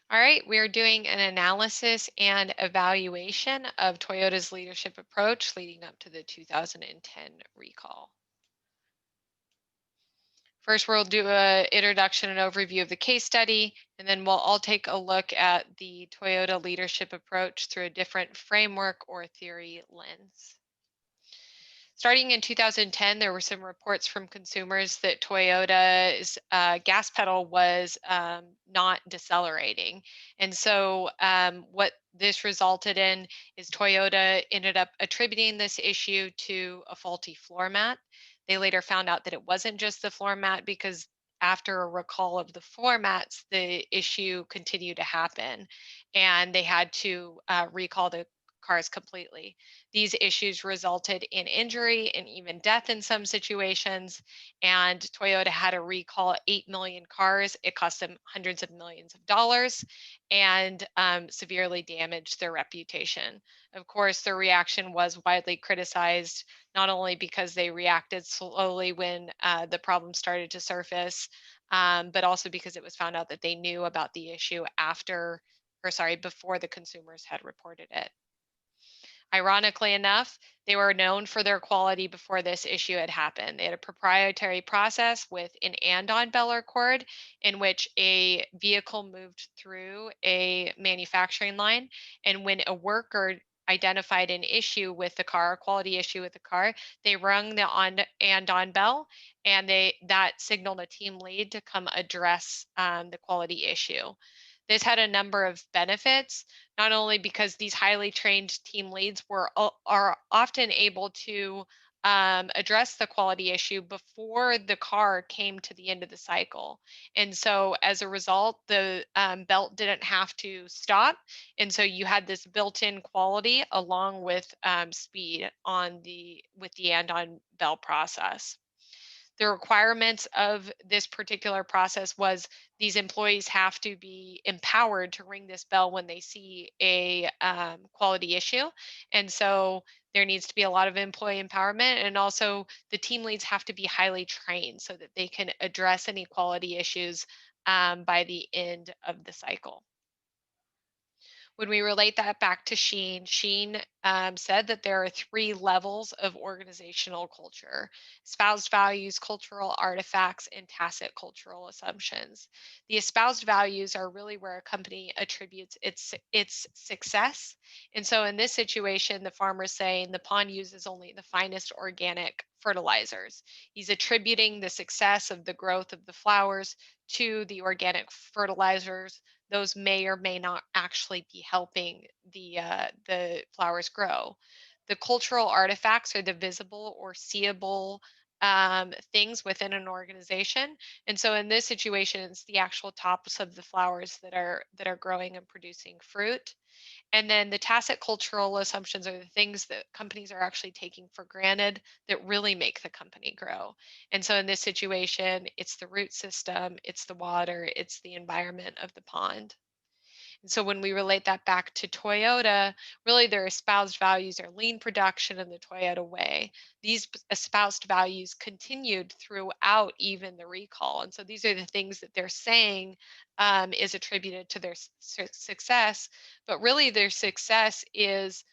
All right, we're doing an analysis and evaluation of Toyota's leadership approach leading up to the 2010 recall. First, we'll do an introduction and overview of the case study, and then we'll all take a look at the Toyota leadership approach through a different framework or theory lens. Starting in 2010, there were some reports from consumers that Toyota's gas pedal was not decelerating. And so, what this resulted in is Toyota ended up attributing this issue to a faulty floor mat. They later found out that it wasn't just the floor mat because after a recall of the floor mats, the issue continued to happen and they had to recall the cars completely. These issues resulted in injury and even death in some situations. And Toyota had to recall 8 million cars. It cost them hundreds of millions of dollars and severely damaged their reputation. Of course, their reaction was widely criticized, not only because they reacted slowly when the problem started to surface, but also because it was found out that they knew about the issue before the consumers had reported it. Ironically enough, they were known for their quality before this issue had happened. They had a proprietary process with an andon beller cord in which a vehicle moved through a manufacturing line. And when a worker identified an issue with the car, a quality issue with the car, they rung the andon bell and that signaled a team lead to come address the quality issue. This had a number of benefits, not only because these highly trained team leads are often able to address the quality issue before the car came to the end of the cycle. And so as a result, the belt didn't have to stop. And so you had this built-in quality along with speed with the andon bell process. The requirements of this particular process was these employees have to be empowered to ring this bell when they see a quality issue. And so there needs to be a lot of employee empowerment. And also, the team leads have to be highly trained so that they can address any quality issues by the end of the cycle. When we relate that back to Sheen said that there are three levels of organizational culture: espoused values, cultural artifacts, and tacit cultural assumptions. The espoused values are really where a company attributes its success. And so in this situation, the farmer's saying the pond uses only the finest organic fertilizers. He's attributing the success of the growth of the flowers to the organic fertilizers. Those may or may not actually be helping the flowers grow. The cultural artifacts are the visible or seeable things within an organization, and so in this situation, it's the actual tops of the flowers that are growing and producing fruit. And then the tacit cultural assumptions are the things that companies are actually taking for granted that really make the company grow. And so in this situation, it's the root system, it's the water, it's the environment of the pond. And so when we relate that back to Toyota, really their espoused values are lean production in the Toyota way. These espoused values continued throughout even the recall. And so these are the things that they're saying is attributed to their success, but really their success is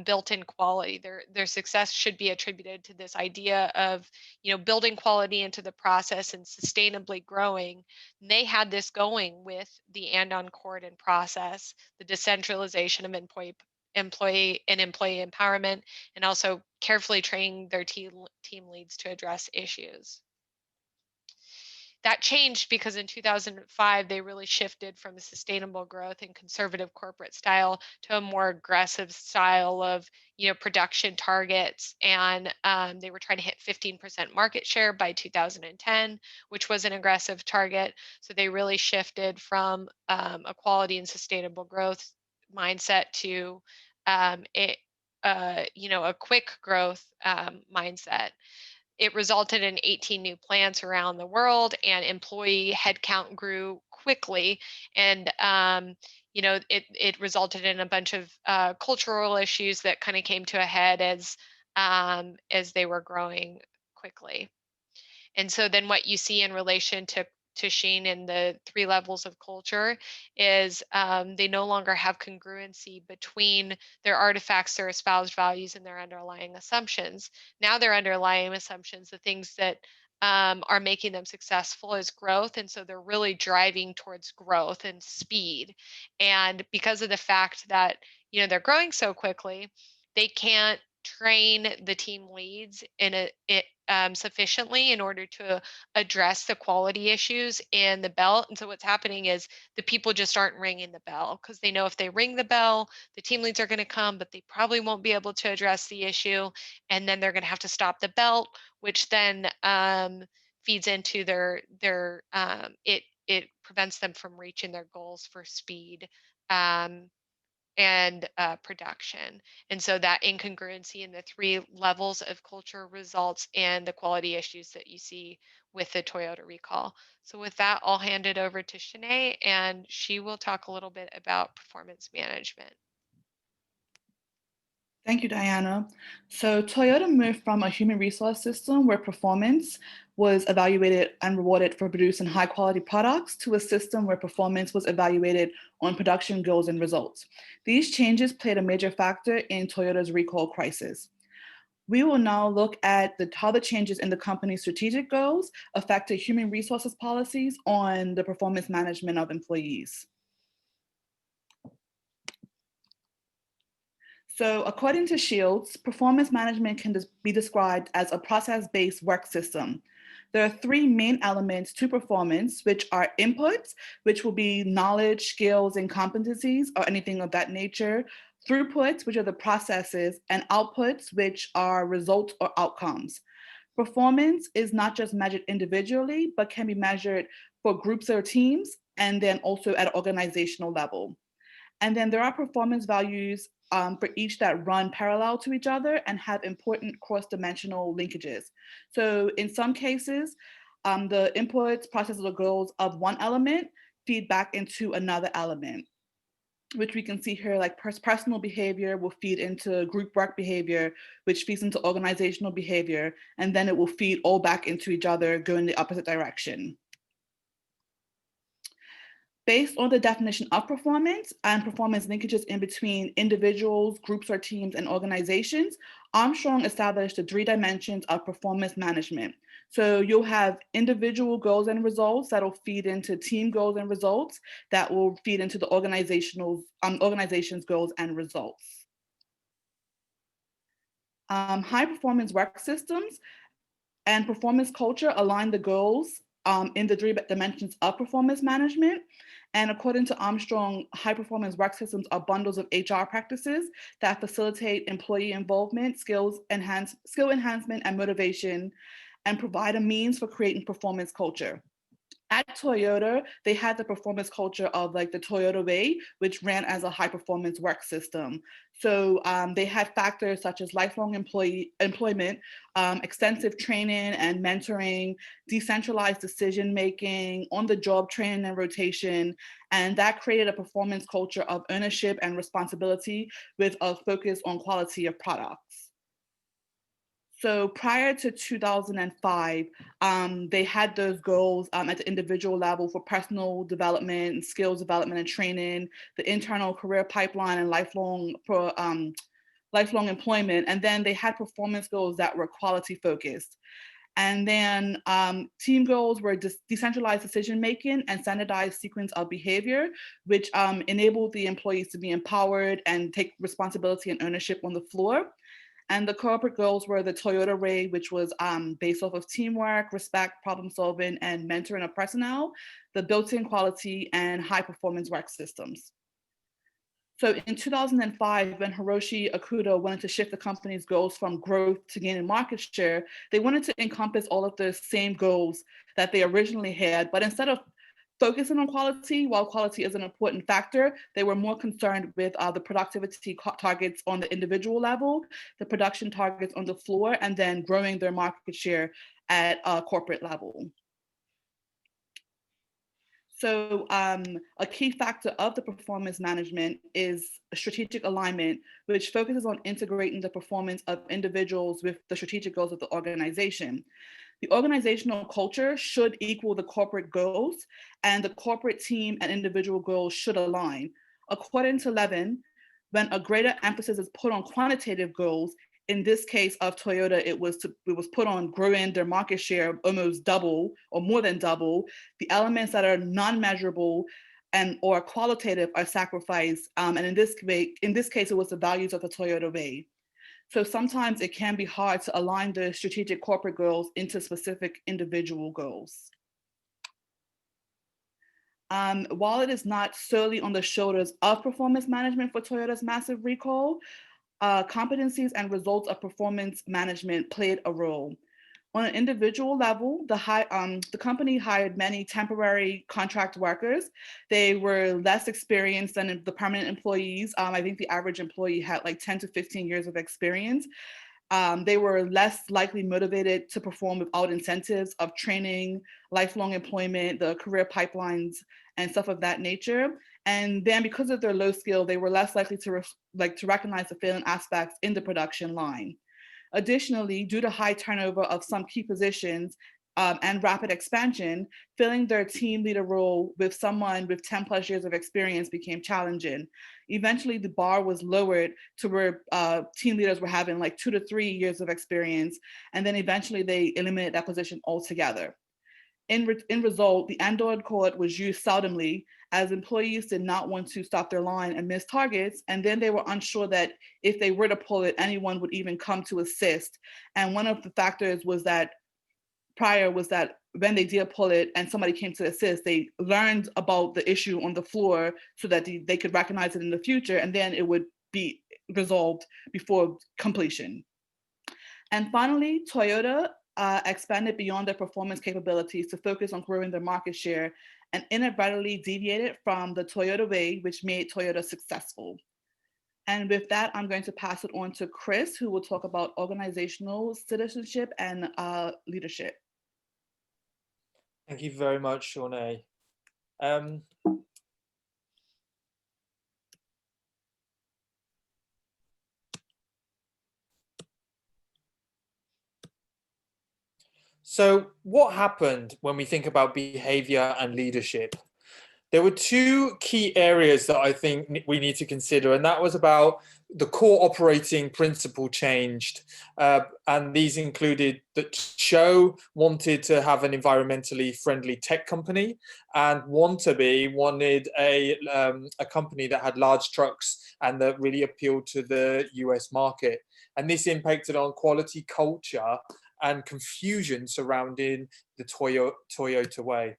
built-in quality. Their success should be attributed to this idea of, building quality into the process and sustainably growing. And they had this going with the andon cord and process, the decentralization of employee empowerment, and also carefully training their team leads to address issues. That changed because in 2005 they really shifted from a sustainable growth and conservative corporate style to a more aggressive style of, production targets, and they were trying to hit 15% market share by 2010, which was an aggressive target. So they really shifted from a quality and sustainable growth mindset to a quick growth mindset. It resulted in 18 new plants around the world, and employee headcount grew quickly. And it resulted in a bunch of cultural issues that kind of came to a head as they were growing quickly. And so then what you see in relation to to Sheen in the 3 levels of culture is they no longer have congruency between their artifacts, their espoused values, and their underlying assumptions. Now, their underlying assumptions, the things that are making them successful, is growth. And so they're really driving towards growth and speed. And because of the fact that, they're growing so quickly, they can't train the team leads sufficiently in order to address the quality issues in the belt. And so what's happening is the people just aren't ringing the bell because they know if they ring the bell, the team leads are going to come, but they probably won't be able to address the issue. And then they're going to have to stop the belt, which then feeds into it prevents them from reaching their goals for speed. And production. And so that incongruency in the 3 levels of culture results in the quality issues that you see with the Toyota recall. So with that, I'll hand it over to Shanae, and she will talk a little bit about performance management. Thank you, Diana. So Toyota moved from a human resource system where performance was evaluated and rewarded for producing high quality products to a system where performance was evaluated on production goals and results. These changes played a major factor in Toyota's recall crisis. We will now look at how the changes in the company's strategic goals affected human resources policies on the performance management of employees. So, according to Shields, performance management can be described as a process based work system. There are 3 main elements to performance, which are inputs, which will be knowledge, skills, and competencies, or anything of that nature, throughputs, which are the processes, and outputs, which are results or outcomes. Performance is not just measured individually, but can be measured for groups or teams, and then also at an organizational level. And then there are performance values for each that run parallel to each other and have important cross-dimensional linkages. So in some cases, the inputs, processes, or goals of one element feed back into another element, which we can see here, like personal behavior will feed into group work behavior, which feeds into organizational behavior, and then it will feed all back into each other, go in the opposite direction. Based on the definition of performance and performance linkages in between individuals, groups or teams, and organizations, Armstrong established the 3 dimensions of performance management. So you'll have individual goals and results that'll feed into team goals and results that will feed into the organization's goals and results. High performance work systems and performance culture align the goals in the 3 dimensions of performance management. And according to Armstrong, high performance work systems are bundles of HR practices that facilitate employee involvement, skill enhancement, and motivation, and provide a means for creating performance culture. At Toyota, they had the performance culture of like the Toyota Way, which ran as a high performance work system. So they had factors such as lifelong employment, extensive training and mentoring, decentralized decision making, on the job training and rotation, and that created a performance culture of ownership and responsibility with a focus on quality of products. So prior to 2005, they had those goals at the individual level for personal development, and skills development and training, the internal career pipeline, and lifelong employment. And then they had performance goals that were quality focused. And then team goals were decentralized decision making and standardized sequence of behavior, which enabled the employees to be empowered and take responsibility and ownership on the floor. And the corporate goals were the Toyota Way, which was based off of teamwork, respect, problem solving, and mentoring of personnel, the built-in quality and high performance work systems. So in 2005, when Hiroshi Okuda wanted to shift the company's goals from growth to gaining market share, they wanted to encompass all of the same goals that they originally had, but instead of focusing on quality, while quality is an important factor, they were more concerned with the productivity targets on the individual level, the production targets on the floor, and then growing their market share at a corporate level. So a key factor of the performance management is strategic alignment, which focuses on integrating the performance of individuals with the strategic goals of the organization. The organizational culture should equal the corporate goals, and the corporate team and individual goals should align. According to Levin, when a greater emphasis is put on quantitative goals, in this case of Toyota, it was put on growing their market share almost double or more than double. The elements that are non-measurable and or qualitative are sacrificed. And in this case, it was the values of the Toyota way. So sometimes it can be hard to align the strategic corporate goals into specific individual goals. While it is not solely on the shoulders of performance management for Toyota's massive recall, competencies and results of performance management played a role. On an individual level, the company hired many temporary contract workers. They were less experienced than the permanent employees. I think the average employee had like 10 to 15 years of experience. They were less likely motivated to perform without incentives of training, lifelong employment, the career pipelines, and stuff of that nature. And then because of their low skill, they were less likely to recognize the failing aspects in the production line. Additionally, due to high turnover of some key positions and rapid expansion, filling their team leader role with someone with 10 plus years of experience became challenging. Eventually, the bar was lowered to where team leaders were having like 2 to 3 years of experience, and then eventually they eliminated that position altogether. In result, the Android code was used seldomly as employees did not want to stop their line and miss targets. And then they were unsure that if they were to pull it, anyone would even come to assist. And one of the factors was that when they did pull it and somebody came to assist, they learned about the issue on the floor so that they could recognize it in the future, and then it would be resolved before completion. And finally, Toyota expanded beyond their performance capabilities to focus on growing their market share and inadvertently deviated from the Toyota way, which made Toyota successful. And with that, I'm going to pass it on to Chris, who will talk about organizational citizenship and leadership. Thank you very much, Shawnee. So what happened when we think about behavior and leadership? There were two key areas that I think we need to consider, and that was about the core operating principle changed. And these included that Cho wanted to have an environmentally friendly tech company, and Wannabe wanted a company that had large trucks and that really appealed to the US market. And this impacted on quality culture and confusion surrounding the Toyota way.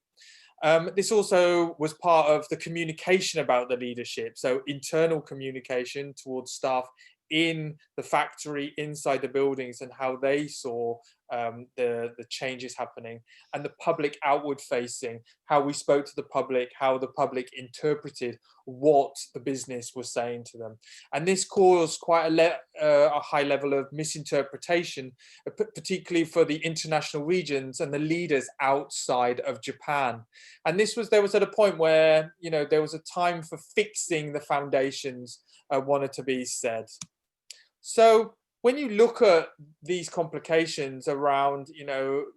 This also was part of the communication about the leadership, so internal communication towards staff in the factory, inside the buildings, and how they saw the changes happening, and the public outward facing, how we spoke to the public, how the public interpreted what the business was saying to them. And this caused quite a high level of misinterpretation, particularly for the international regions and the leaders outside of Japan. And there was at a point where, there was a time for fixing the foundations, wanted to be said. So when you look at these complications around,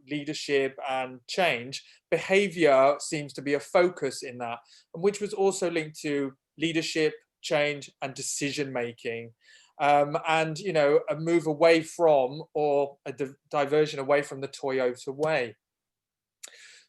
leadership and change, behavior seems to be a focus in that, which was also linked to leadership, change, and decision making. And, a move away from, or a diversion away from the Toyota way.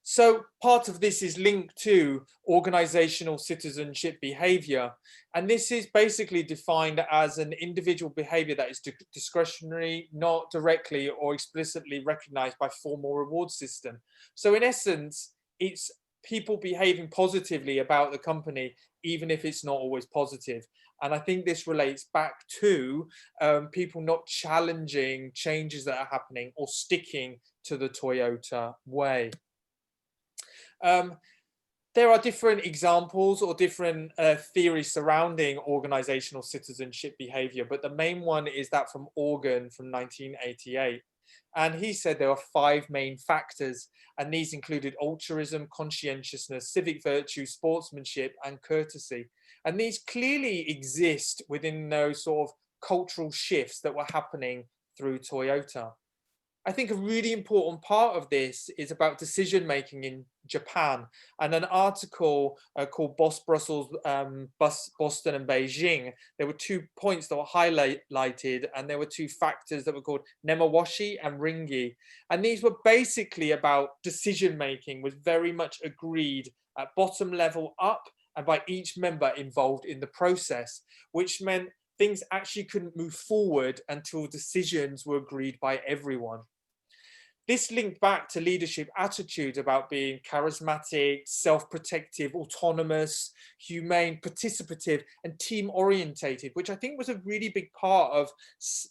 So part of this is linked to organizational citizenship behavior. And this is basically defined as an individual behavior that is discretionary, not directly or explicitly recognized by formal reward system. So in essence, it's people behaving positively about the company, even if it's not always positive. And I think this relates back to people not challenging changes that are happening or sticking to the Toyota way. There are different examples or different theories surrounding organizational citizenship behavior, but the main one is that from Organ from 1988. And he said there are 5 main factors, and these included altruism, conscientiousness, civic virtue, sportsmanship, and courtesy. And these clearly exist within those sort of cultural shifts that were happening through Toyota. I think a really important part of this is about decision making in Japan, and an article called Brussels, Boston and Beijing. There were 2 points that were highlighted, and there were 2 factors that were called Nemawashi and Ringi. And these were basically about decision making was very much agreed at bottom level up and by each member involved in the process, which meant things actually couldn't move forward until decisions were agreed by everyone. This linked back to leadership attitudes about being charismatic, self-protective, autonomous, humane, participative, and team-orientated, which I think was a really big part of,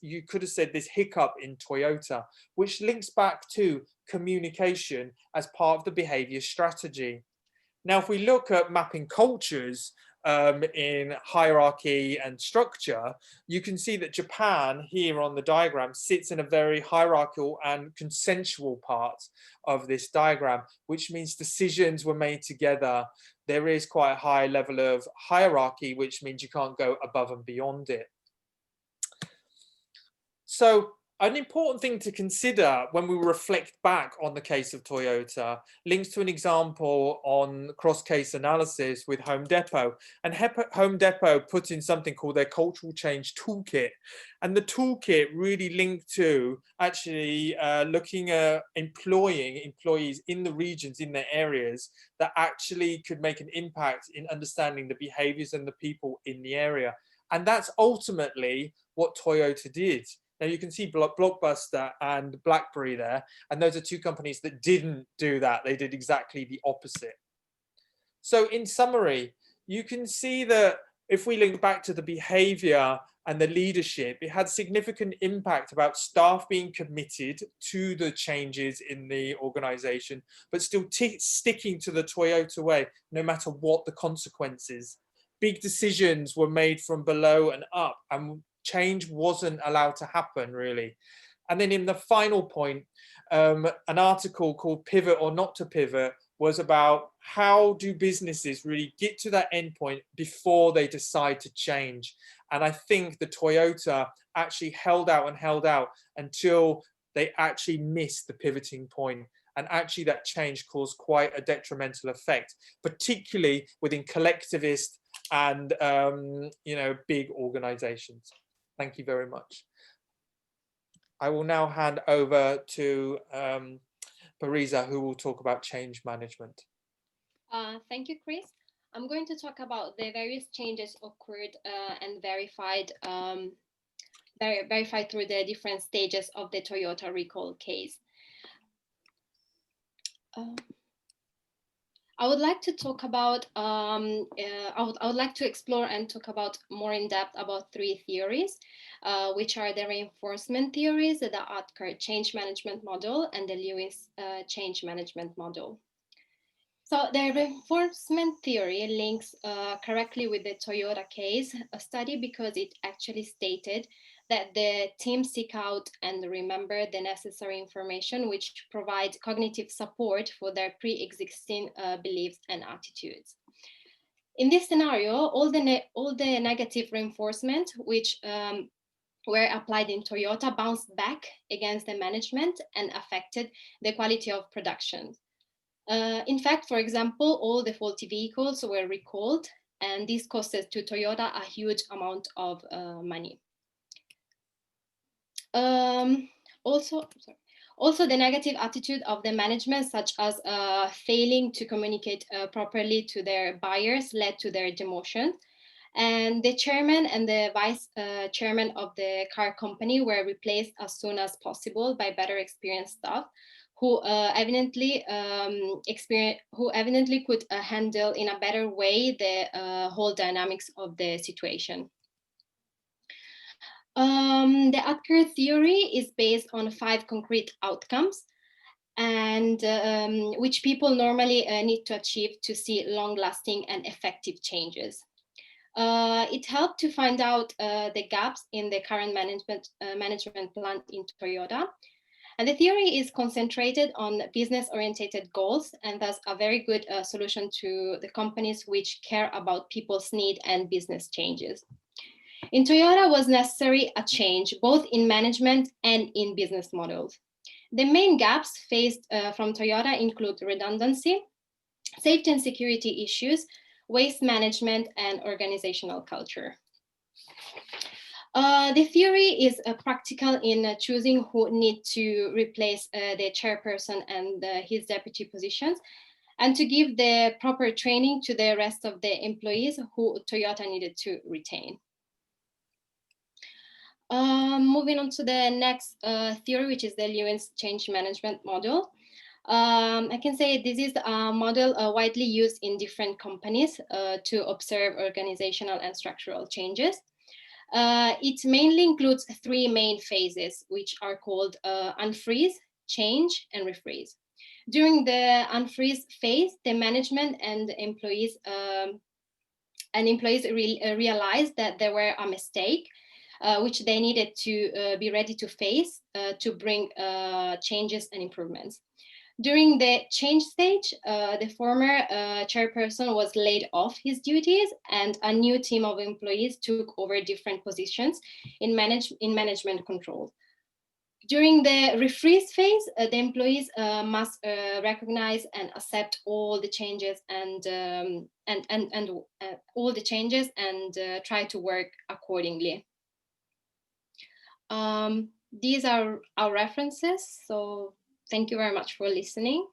you could have said, this hiccup in Toyota, which links back to communication as part of the behavior strategy. Now, if we look at mapping cultures in hierarchy and structure, you can see that Japan here on the diagram sits in a very hierarchical and consensual part of this diagram, which means decisions were made together. There is quite a high level of hierarchy, which means you can't go above and beyond it. So an important thing to consider when we reflect back on the case of Toyota links to an example on cross-case analysis with Home Depot. And Home Depot put in something called their cultural change toolkit. And the toolkit really linked to actually looking at employing employees in the regions, in their areas, that actually could make an impact in understanding the behaviors and the people in the area. And that's ultimately what Toyota did. Now you can see Blockbuster and BlackBerry there, and those are 2 companies that didn't do that. They did exactly the opposite. So in summary, you can see that if we link back to the behavior and the leadership, it had significant impact about staff being committed to the changes in the organization, but still sticking to the Toyota way, no matter what the consequences. Big decisions were made from below and up, and change wasn't allowed to happen, really. And then in the final point, an article called Pivot or Not to Pivot was about how do businesses really get to that end point before they decide to change. And I think the Toyota actually held out until they actually missed the pivoting point. And actually that change caused quite a detrimental effect, particularly within collectivist and big organizations. Thank you very much. I will now hand over to Parisa, who will talk about change management. Thank you, Chris. I'm going to talk about the various changes occurred and verified through the different stages of the Toyota recall case. I would like to talk about, I would like to explore and talk about more in depth about 3 theories, which are the reinforcement theories, the Atkar change management model, and the Lewis change management model. So the reinforcement theory links correctly with the Toyota case study because it actually stated that the team seek out and remember the necessary information which provide cognitive support for their pre-existing beliefs and attitudes. In this scenario, all the negative reinforcement which were applied in Toyota bounced back against the management and affected the quality of production. In fact, for example, all the faulty vehicles were recalled, and this costed to Toyota a huge amount of money. Also, the negative attitude of the management, such as failing to communicate properly to their buyers, led to their demotion. And the chairman and the vice chairman of the car company were replaced as soon as possible by better experienced staff who evidently could handle in a better way the whole dynamics of the situation. The Atkar theory is based on 5 concrete outcomes, and which people normally need to achieve to see long-lasting and effective changes. It helped to find out the gaps in the current management plan in Toyota. And the theory is concentrated on business-oriented goals, and thus a very good solution to the companies which care about people's need and business changes. In Toyota was necessary a change, both in management and in business models. The main gaps faced from Toyota include redundancy, safety and security issues, waste management, and organizational culture. The theory is practical in choosing who need to replace the chairperson and his deputy positions, and to give the proper training to the rest of the employees who Toyota needed to retain. Moving on to the next theory, which is the Lewin's change management model. I can say this is a model widely used in different companies to observe organizational and structural changes. It mainly includes three main phases, which are called unfreeze, change, and refreeze. During the unfreeze phase, the management and employees realized that there were a mistake, which they needed to be ready to face to bring changes and improvements. During the change stage, the former chairperson was laid off his duties, and a new team of employees took over different positions in management control. During the refreeze phase, the employees must recognize and accept all the changes and all the changes and try to work accordingly. These are our references, so thank you very much for listening.